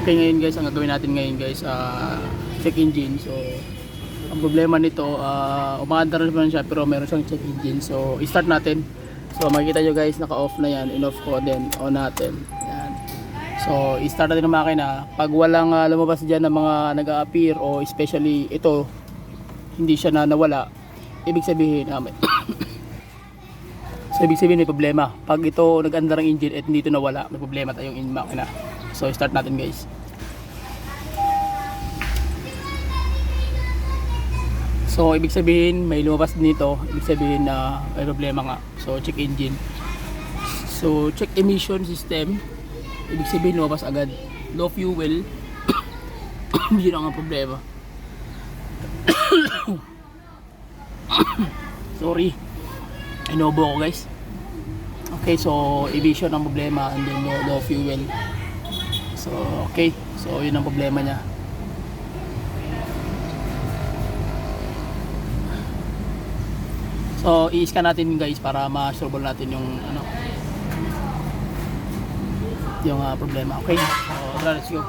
Okay, ngayon guys, ang gagawin natin ngayon guys, check engine. So ang problema nito, umaandar naman siya pero meron siyang check engine. So i-start natin. So makikita nyo guys, naka-off na yan, in-off ko, then on natin. Yan. So i-start natin ang makina. Pag walang lumabas dyan ng mga nag-a-appear, o especially ito hindi siya na nawala, ibig sabihin so ibig sabihin may problema. Pag ito nag-andar ang engine at hindi ito nawala, may problema tayong in makina. So start natin guys. So ibig sabihin may lumabas dito, ibig sabihin na may problema nga. So check engine. So check emission system, ibig sabihin lumabas agad. Low fuel, yun ang problema. Sorry, inobo ko guys. Okay, so emission ang problema, and then low fuel. So okay, so yun ang problema niya. So i-scan natin guys para ma-solve natin yung yung problema. Okay, so let's go.